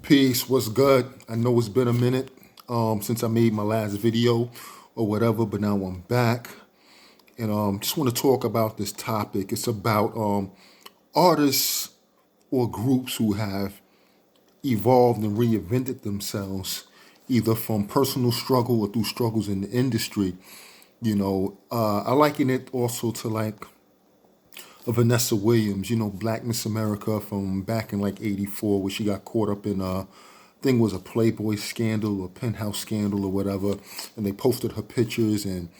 Peace, what's good? I know it's been a minute since I made my last video or whatever, but now I'm back. And just want to talk about this topic. It's about artists or groups who have evolved and reinvented themselves, either from personal struggle or through struggles in the industry. I liken it also to like Vanessa Williams, Black Miss America from back in like '84, where she got caught up in thing was a Playboy scandal or penthouse scandal or whatever, and they posted her pictures, and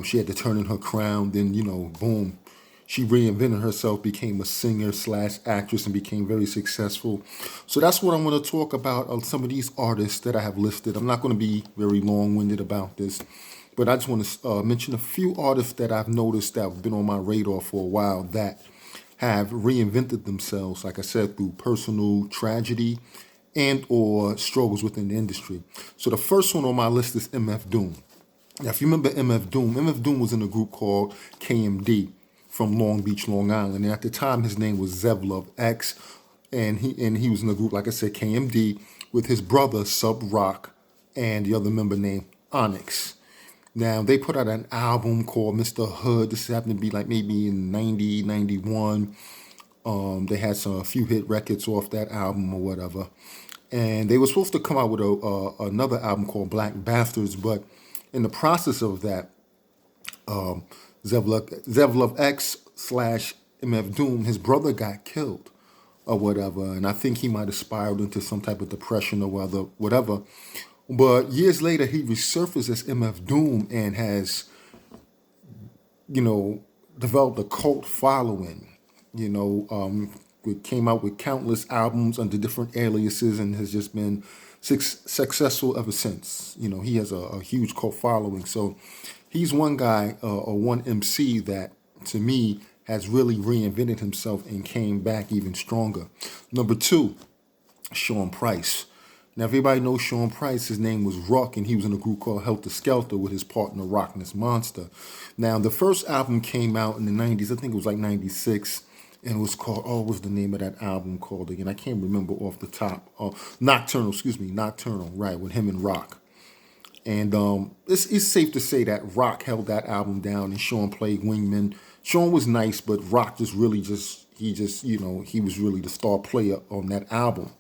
she had to turn in her crown. Then boom, she reinvented herself, became a singer slash actress, and became very successful. So that's what I'm going to talk about. Some of these artists that I have listed. I'm not going to be very long winded about this. But I just want to mention a few artists that I've noticed that have been on my radar for a while that have reinvented themselves, like I said, through personal tragedy and or struggles within the industry. So the first one on my list is MF Doom. Now, if you remember MF Doom was in a group called KMD from Long Beach, Long Island. And at the time, his name was Zev Love X. And he was in a group, like I said, KMD, with his brother, Sub Rock, and the other member named Onyx. Now, they put out an album called Mr. Hood. This happened to be like maybe in 90, 91. They had a few hit records off that album or whatever. And they were supposed to come out with another album called Black Bastards. But in the process of that, Zev Love X slash MF Doom, his brother got killed or whatever. And I think he might have spiraled into some type of depression or whatever. But years later, he resurfaced as MF Doom and has, developed a cult following. Came out with countless albums under different aliases and has just been successful ever since. He has a huge cult following. So he's one guy or one MC that, to me, has really reinvented himself and came back even stronger. Number two, Sean Price. Now, everybody knows Sean Price. His name was Ruck, and he was in a group called Helter Skelter with his partner, Rockness Monster. Now, the first album came out in the 90s. I think it was like 96. And it was called, what was the name of that album called again? I can't remember off the top. Nocturnal, right, with him and Rock. And it's safe to say that Rock held that album down and Sean played wingman. Sean was nice, but Rock he was really the star player on that album.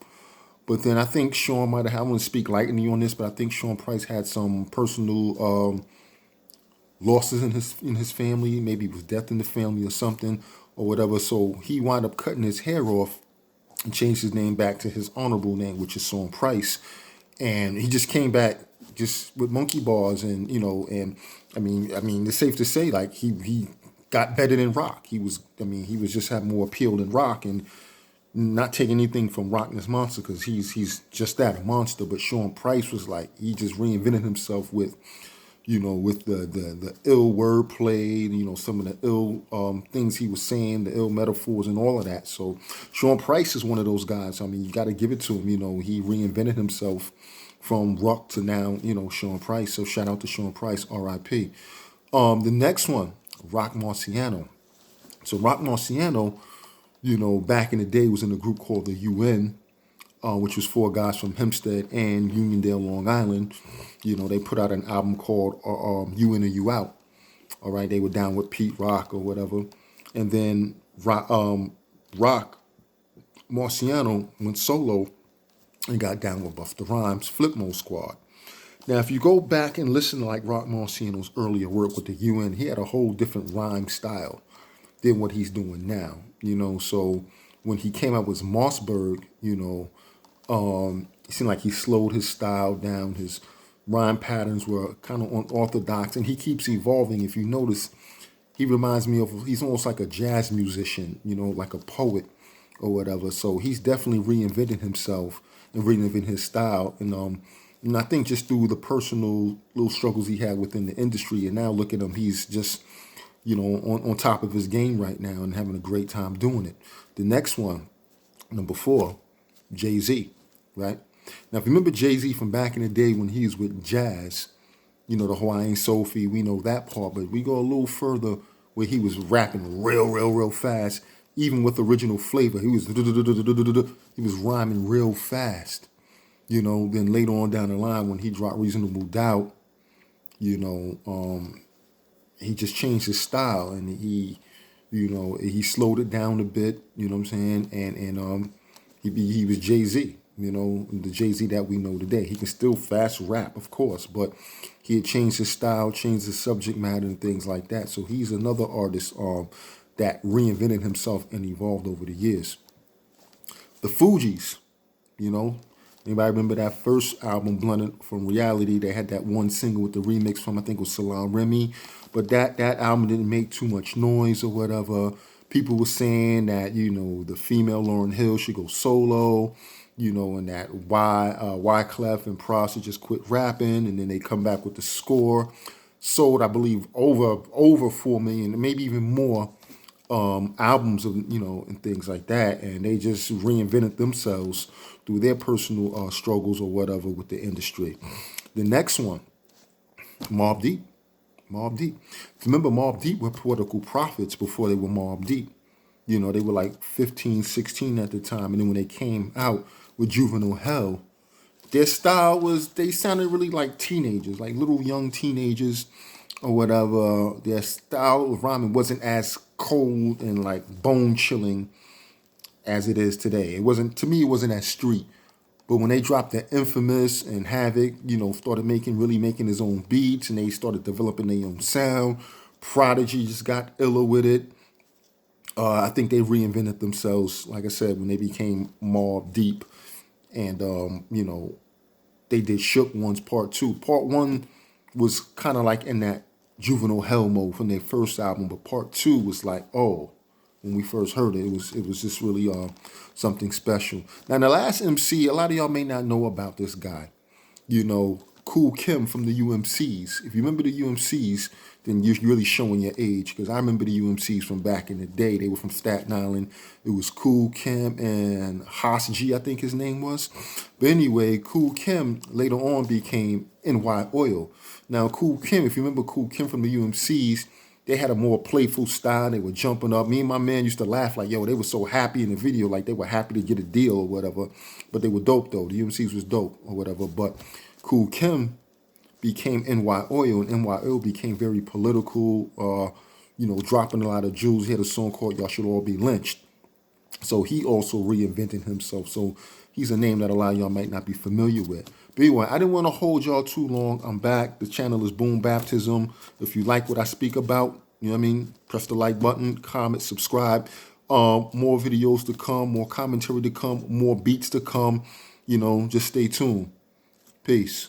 But then I think Sean might have, I want to speak lightly on this, but I think Sean Price had some personal losses in his family. Maybe it was death in the family or something or whatever. So he wound up cutting his hair off and changed his name back to his honorable name, which is Sean Price. And he just came back just with monkey bars and, and I mean, it's safe to say like he got better than Rock. He was just had more appeal than Rock, and not taking anything from Rockness Monster because he's just that, a monster. But Sean Price was like, he just reinvented himself with, with the ill wordplay, some of the ill things he was saying, the ill metaphors and all of that. So Sean Price is one of those guys. I mean, you got to give it to him. He reinvented himself from Rock to now, Sean Price. So shout out to Sean Price, R.I.P. The next one, Rock Marciano. So Rock Marciano, back in the day was in a group called the UN, which was four guys from Hempstead and Uniondale, Long Island. They put out an album called You In or You Out. All right, they were down with Pete Rock or whatever. And then Rock Marciano went solo and got down with Busta Rhymes, Flip Mode Squad. Now, if you go back and listen to like Rock Marciano's earlier work with the UN, he had a whole different rhyme style than what he's doing now. So when he came out with Mossberg, it seemed like he slowed his style down. His rhyme patterns were kind of unorthodox, and he keeps evolving. If you notice, he reminds me of, he's almost like a jazz musician, like a poet or whatever. So he's definitely reinvented himself and reinvented his style. And I think just through the personal little struggles he had within the industry, and now look at him, he's just, on top of his game right now and having a great time doing it. The next one, number 4, Jay-Z, right? Now, if you remember Jay-Z from back in the day when he was with Jazz, the Hawaiian Sophie, we know that part, but we go a little further where he was rapping real fast, even with original flavor. He was rhyming real fast. Then later on down the line when he dropped Reasonable Doubt, you know, he just changed his style, and he slowed it down a bit, you know what I'm saying? And he was Jay-Z, the Jay-Z that we know today. He can still fast rap, of course, but he had changed his style, changed his subject matter and things like that. So he's another artist that reinvented himself and evolved over the years. The Fugees, you know. Anybody remember that first album, Blunted from Reality? They had that one single with the remix from, I think it was Salaam Remy. But that album didn't make too much noise or whatever. People were saying that, the female Lauryn Hill should go solo, and that Wyclef and Prosser just quit rapping, and then they come back with the score. Sold, I believe, over 4 million, maybe even more albums of and things like that, and they just reinvented themselves through their personal struggles or whatever with the industry. The next one, Mobb Deep. Mobb Deep. Remember, Mobb Deep were political prophets before they were Mobb Deep. They were like 15, 16 at the time, and then when they came out with Juvenile Hell, their style they sounded really like teenagers, like little young teenagers or whatever. Their style of rhyming wasn't as cold and like bone chilling as it is today. To me, it wasn't as street. But when they dropped the Infamous and Havoc, started really making his own beats, and they started developing their own sound. Prodigy just got iller with it. I think they reinvented themselves, like I said, when they became Mobb Deep. And, they did Shook Ones Part 2. Part 1 was kind of like in that juvenile hell mode from their first album, but Part 2 was like, oh, when we first heard it, it was just really something special. Now, the last MC, a lot of y'all may not know about this guy. Cool Kim from the UMCs. If you remember the UMCs, then you're really showing your age, because I remember the UMCs from back in the day. They were from Staten Island. It was Cool Kim and Haas G, I think his name was. But anyway, Cool Kim later on became NY Oil. Now, Cool Kim, if you remember Cool Kim from the UMCs, they had a more playful style. They were jumping up. Me and my man used to laugh like, yo, they were so happy in the video, like they were happy to get a deal or whatever. But they were dope, though. The UMCs was dope or whatever. But Cool Kim became NY Oil, and NY Oil became very political, dropping a lot of jewels. He had a song called Y'all Should All Be Lynched. So he also reinvented himself. So he's a name that a lot of y'all might not be familiar with. But anyway, I didn't want to hold y'all too long. I'm back. The channel is Boom Baptism. If you like what I speak about, press the like button, comment, subscribe. More videos to come, more commentary to come, more beats to come. Just stay tuned. Peace.